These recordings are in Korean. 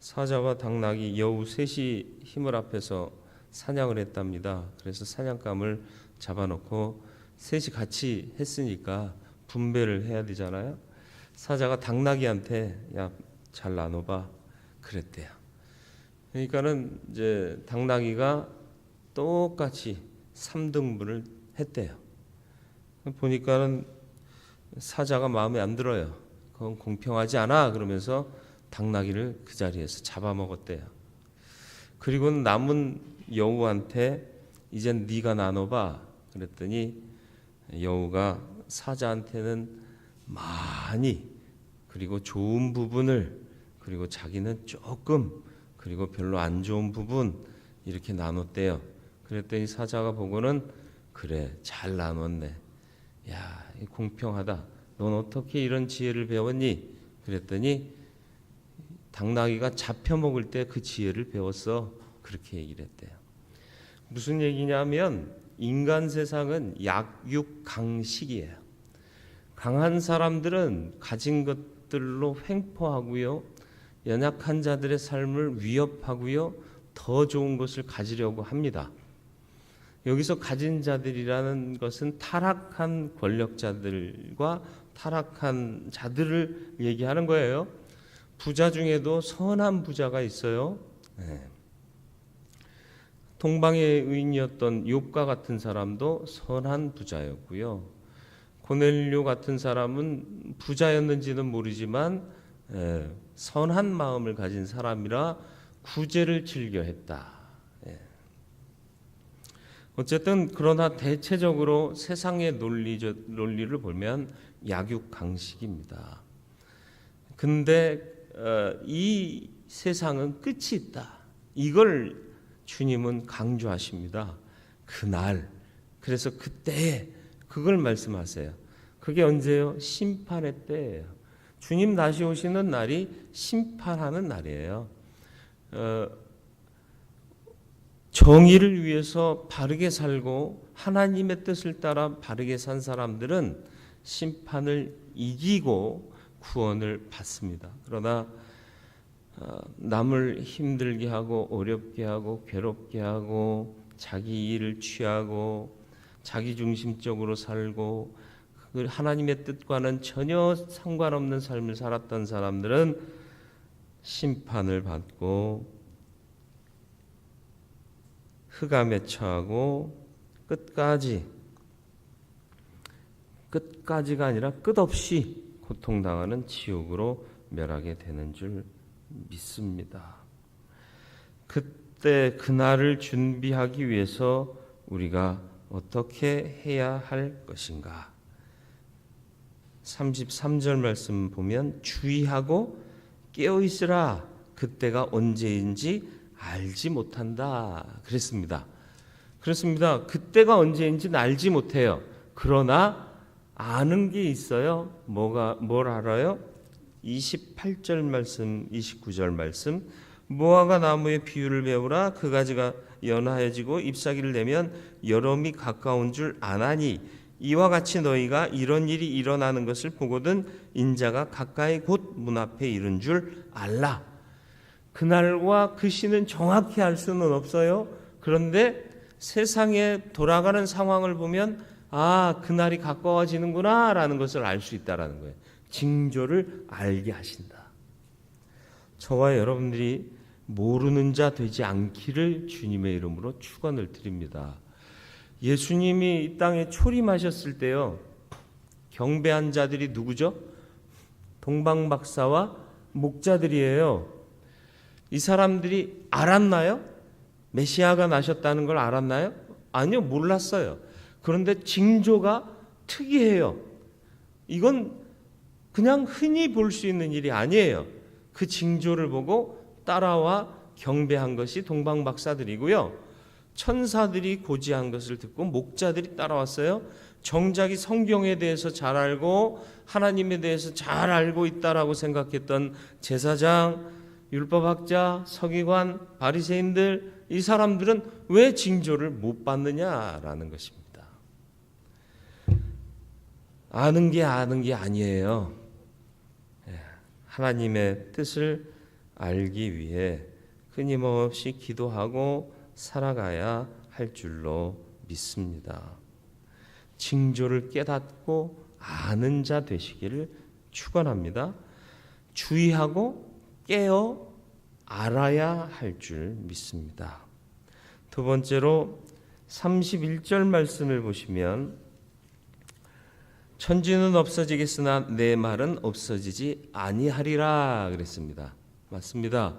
사자와 당나귀 여우 셋이 힘을 합해서 사냥을 했답니다. 그래서 사냥감을 잡아놓고 셋이 같이 했으니까 분배를 해야 되잖아요. 사자가 당나귀한테 야, 잘 나눠봐 그랬대요. 그러니까는 이제 당나귀가 똑같이 3등분을 했대요. 보니까는 사자가 마음에 안 들어요. 그건 공평하지 않아 그러면서 당나귀를 그 자리에서 잡아먹었대요. 그리고는 남은 여우한테 이젠 네가 나눠봐 그랬더니 여우가 사자한테는 많이 그리고 좋은 부분을 그리고 자기는 조금 그리고 별로 안 좋은 부분 이렇게 나눴대요. 그랬더니 사자가 보고는 그래 잘 나눴네. 야 공평하다. 넌 어떻게 이런 지혜를 배웠니? 그랬더니 당나귀가 잡혀 먹을 때 그 지혜를 배웠어. 그렇게 얘기를 했대요. 무슨 얘기냐면 인간 세상은 약육강식이에요. 강한 사람들은 가진 것들로 횡포하고요. 연약한 자들의 삶을 위협하고요. 더 좋은 것을 가지려고 합니다. 여기서 가진 자들이라는 것은 타락한 권력자들과 타락한 자들을 얘기하는 거예요. 부자 중에도 선한 부자가 있어요. 동방의 의인이었던 욥과 같은 사람도 선한 부자였고요. 고넬료 같은 사람은 부자였는지는 모르지만 선한 마음을 가진 사람이라 구제를 즐겨했다. 어쨌든 그러나 대체적으로 세상의 논리를 보면 약육강식입니다. 근데 이 세상은 끝이 있다. 이걸 주님은 강조하십니다. 그날. 그래서 그때 그걸 말씀하세요. 그게 언제요? 심판의 때예요. 주님 다시 오시는 날이 심판하는 날이에요. 정의를 위해서 바르게 살고 하나님의 뜻을 따라 바르게 산 사람들은 심판을 이기고 구원을 받습니다. 그러나 남을 힘들게 하고 어렵게 하고 괴롭게 하고 자기 일을 취하고 자기 중심적으로 살고 하나님의 뜻과는 전혀 상관없는 삶을 살았던 사람들은 심판을 받고 흑암에 처하고 끝까지가 아니라 끝없이 고통당하는 지옥으로 멸하게 되는 줄 믿습니다. 그때 그날을 준비하기 위해서 우리가 어떻게 해야 할 것인가? 33절 말씀 보면 주의하고 깨어 있으라. 그때가 언제인지 알지 못한다. 그랬습니다. 그렇습니다. 그때가 언제인지는 알지 못해요. 그러나 아는 게 있어요. 뭘 알아요? 28절 말씀, 29절 말씀. 무화과 나무의 비유를 배우라. 그 가지가 연하여지고 잎사귀를 내면 여름이 가까운 줄 아나니 이와 같이 너희가 이런 일이 일어나는 것을 보거든 인자가 가까이 곧 문 앞에 이른 줄 알라. 그날과 그 시는 정확히 알 수는 없어요. 그런데 세상에 돌아가는 상황을 보면 아, 그날이 가까워지는구나 라는 것을 알 수 있다라는 거예요. 징조를 알게 하신다. 저와 여러분들이 모르는 자 되지 않기를 주님의 이름으로 축원을 드립니다. 예수님이 이 땅에 초림하셨을 때요, 경배한 자들이 누구죠? 동방박사와 목자들이에요. 이 사람들이 알았나요? 메시아가 나셨다는 걸 알았나요? 아니요, 몰랐어요. 그런데 징조가 특이해요. 이건 그냥 흔히 볼 수 있는 일이 아니에요. 그 징조를 보고 따라와 경배한 것이 동방박사들이고요. 천사들이 고지한 것을 듣고 목자들이 따라왔어요. 정작이 성경에 대해서 잘 알고 하나님에 대해서 잘 알고 있다라고 생각했던 제사장, 율법학자, 서기관, 바리새인들, 이 사람들은 왜 징조를 못 받느냐라는 것입니다. 아는 게 아니에요. 하나님의 뜻을 알기 위해 끊임없이 기도하고 살아가야 할 줄로 믿습니다. 징조를 깨닫고 아는 자 되시기를 축원합니다. 주의하고 깨어 알아야 할 줄 믿습니다. 두 번째로 31절 말씀을 보시면 천지는 없어지겠으나 내 말은 없어지지 아니하리라 그랬습니다. 맞습니다.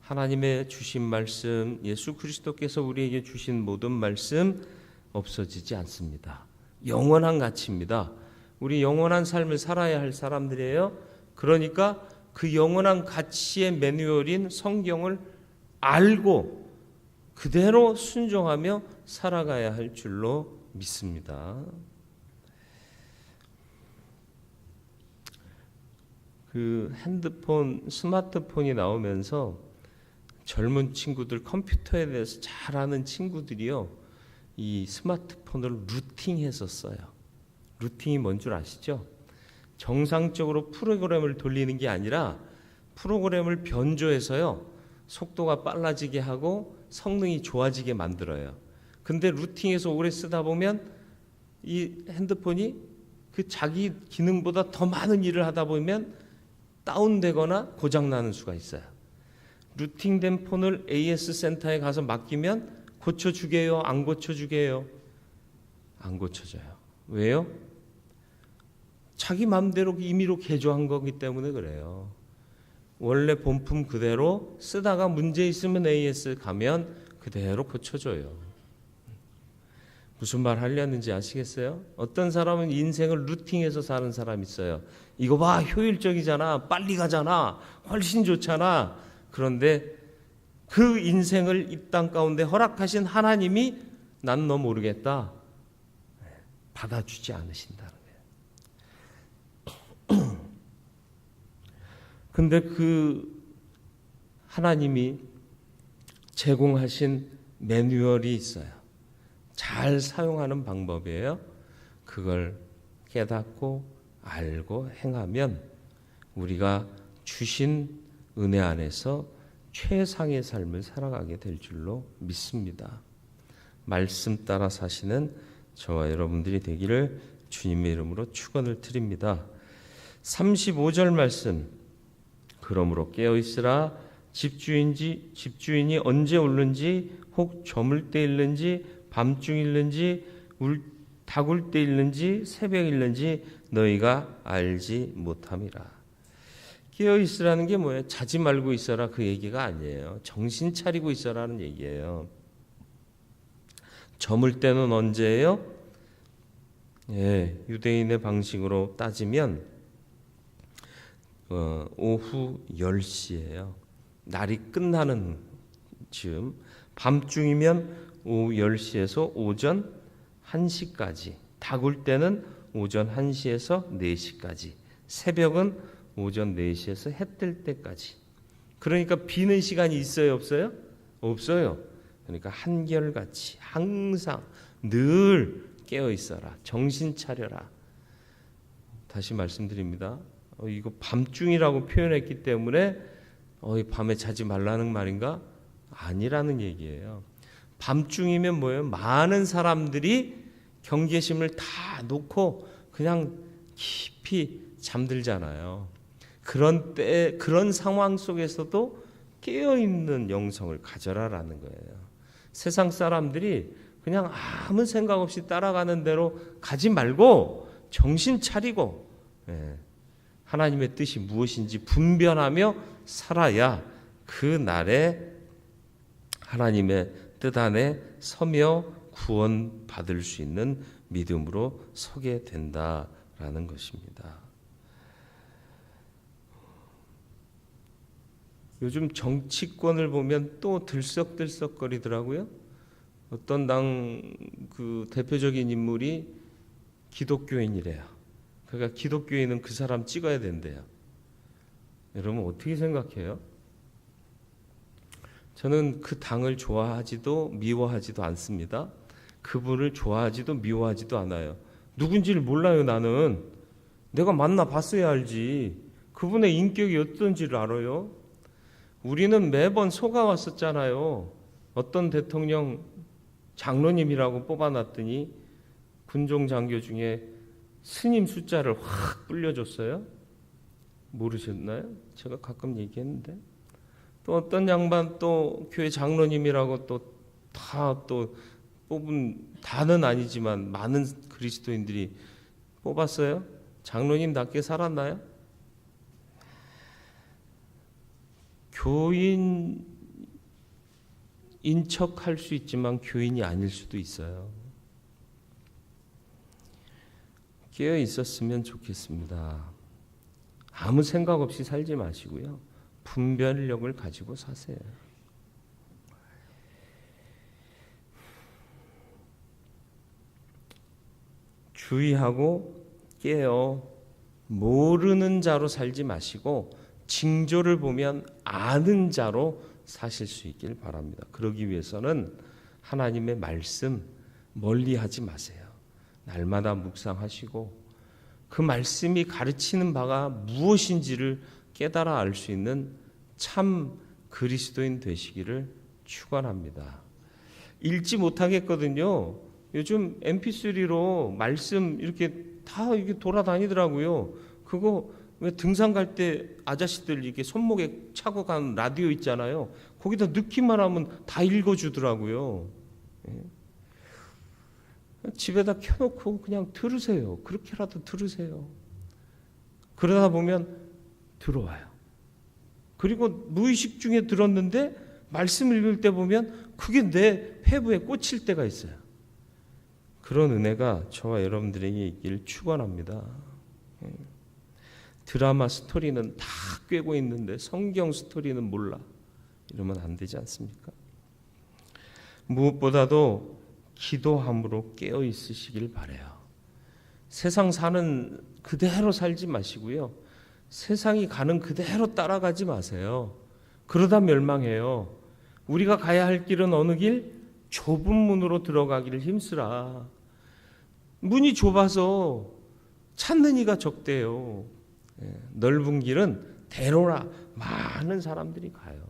하나님의 주신 말씀, 예수 그리스도께서 우리에게 주신 모든 말씀 없어지지 않습니다. 영원한 가치입니다. 우리 영원한 삶을 살아야 할 사람들이에요. 그러니까 그 영원한 가치의 매뉴얼인 성경을 알고 그대로 순종하며 살아가야 할 줄로 믿습니다. 그 핸드폰, 스마트폰이 나오면서 젊은 친구들, 컴퓨터에 대해서 잘 아는 친구들이요, 이 스마트폰을 루팅해서 써요. 루팅이 뭔 줄 아시죠? 정상적으로 프로그램을 돌리는 게 아니라 프로그램을 변조해서요, 속도가 빨라지게 하고 성능이 좋아지게 만들어요. 근데 루팅해서 오래 쓰다 보면 이 핸드폰이 그 자기 기능보다 더 많은 일을 하다 보면 다운되거나 고장나는 수가 있어요. 루팅된 폰을 AS 센터에 가서 맡기면 고쳐주게요? 안 고쳐주게요? 안 고쳐져요. 왜요? 자기 마음대로 임의로 개조한 거기 때문에 그래요. 원래 본품 그대로 쓰다가 문제 있으면 AS 가면 그대로 고쳐줘요. 무슨 말 하려는지 아시겠어요? 어떤 사람은 인생을 루팅해서 사는 사람이 있어요. 이거 봐, 효율적이잖아, 빨리 가잖아, 훨씬 좋잖아. 그런데 그 인생을 이 땅 가운데 허락하신 하나님이 난 너 모르겠다, 받아주지 않으신다는 거예요. 근데 그 하나님이 제공하신 매뉴얼이 있어요. 잘 사용하는 방법이에요. 그걸 깨닫고 알고 행하면 우리가 주신 은혜 안에서 최상의 삶을 살아가게 될 줄로 믿습니다. 말씀 따라 사시는 저와 여러분들이 되기를 주님의 이름으로 축원을 드립니다. 35절 말씀, 그러므로 깨어있으라. 집주인이 언제 오는지, 혹 저물 때 일는지, 밤중일는지, 닭울 때 일는지, 새벽일는지 너희가 알지 못함이라. 깨어있으라는 게 뭐예요? 자지 말고 있어라, 그 얘기가 아니에요. 정신 차리고 있어라는 얘기예요. 저물 때는 언제예요? 유대인의 방식으로 따지면 오후 10시예요. 날이 끝나는 즈음, 밤중이면 오후 10시에서 오전 1시까지, 닭울 때는 오전 1시에서 4시까지, 새벽은 오전 4시에서 해 뜰 때까지. 그러니까 비는 시간이 있어요, 없어요? 없어요. 그러니까 한결같이 항상 늘 깨어 있어라, 정신 차려라. 다시 말씀드립니다. 이거 밤중이라고 표현했기 때문에 밤에 자지 말라는 말인가? 아니라는 얘기예요. 밤중이면 뭐예요? 많은 사람들이 경계심을 다 놓고 그냥 깊이 잠들잖아요. 그런 때, 그런 상황 속에서도 깨어있는 영성을 가져라라는 거예요. 세상 사람들이 그냥 아무 생각 없이 따라가는 대로 가지 말고 정신 차리고 하나님의 뜻이 무엇인지 분별하며 살아야 그 날에 하나님의 뜻 안에 서며 구원받을 수 있는 믿음으로 서게 된다라는 것입니다. 요즘 정치권을 보면 또 들썩들썩거리더라고요. 어떤 당 그 대표적인 인물이 기독교인이래요. 그러니까 기독교인은 그 사람 찍어야 된대요. 여러분 어떻게 생각해요? 저는 그 당을 좋아하지도 미워하지도 않습니다. 그분을 좋아하지도 미워하지도 않아요. 누군지를 몰라요. 나는 내가 만나 봤어야 알지. 그분의 인격이 어떤지를 알아요. 우리는 매번 속아왔었잖아요. 어떤 대통령 장로님이라고 뽑아놨더니 군종 장교 중에 스님 숫자를 확 불려줬어요. 모르셨나요? 제가 가끔 얘기했는데. 또 어떤 양반 또 교회 장로님이라고 또 다 또 뽑은, 다는 아니지만 많은 그리스도인들이 뽑았어요. 장로님답게 살았나요? 교인인 척할 수 있지만 교인이 아닐 수도 있어요. 깨어 있었으면 좋겠습니다. 아무 생각 없이 살지 마시고요. 분별력을 가지고 사세요. 주의하고 깨어 모르는 자로 살지 마시고 징조를 보면 아는 자로 사실 수 있길 바랍니다. 그러기 위해서는 하나님의 말씀 멀리하지 마세요. 날마다 묵상하시고 그 말씀이 가르치는 바가 무엇인지를 깨달아 알 수 있는 참 그리스도인 되시기를 축원합니다. 읽지 못하겠거든요. 요즘 MP3로 말씀 이렇게 다 이게 돌아다니더라고요. 그거 왜 등산 갈 때 아저씨들 이렇게 손목에 차고 간 라디오 있잖아요. 거기다 넣기만 하면 다 읽어주더라고요. 집에다 켜놓고 그냥 들으세요. 그렇게라도 들으세요. 그러다 보면 들어와요. 그리고 무의식 중에 들었는데 말씀 읽을 때 보면 그게 내 회부에 꽂힐 때가 있어요. 그런 은혜가 저와 여러분들에게 있기를 축원합니다. 드라마 스토리는 다 꿰고 있는데 성경 스토리는 몰라. 이러면 안 되지 않습니까? 무엇보다도 기도함으로 깨어 있으시길 바라요. 세상 사는 그대로 살지 마시고요. 세상이 가는 그대로 따라가지 마세요. 그러다 멸망해요. 우리가 가야 할 길은 어느 길? 좁은 문으로 들어가기를 힘쓰라. 문이 좁아서 찾는 이가 적대요. 넓은 길은 대로라 많은 사람들이 가요.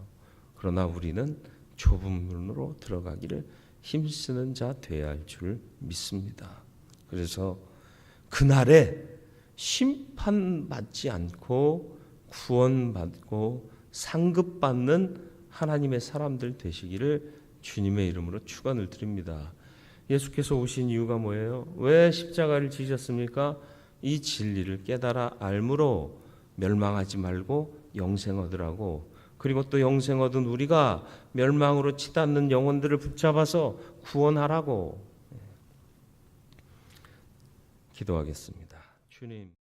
그러나 우리는 좁은 문으로 들어가기를 힘쓰는 자 되어야 할 줄 믿습니다. 그래서 그날에 심판받지 않고 구원받고 상급받는 하나님의 사람들 되시기를 주님의 이름으로 축원을 드립니다. 예수께서 오신 이유가 뭐예요? 왜 십자가를 지셨습니까? 이 진리를 깨달아 알므로 멸망하지 말고 영생 얻으라고. 그리고 또 영생 얻은 우리가 멸망으로 치닫는 영혼들을 붙잡아서 구원하라고. 기도하겠습니다. 주님.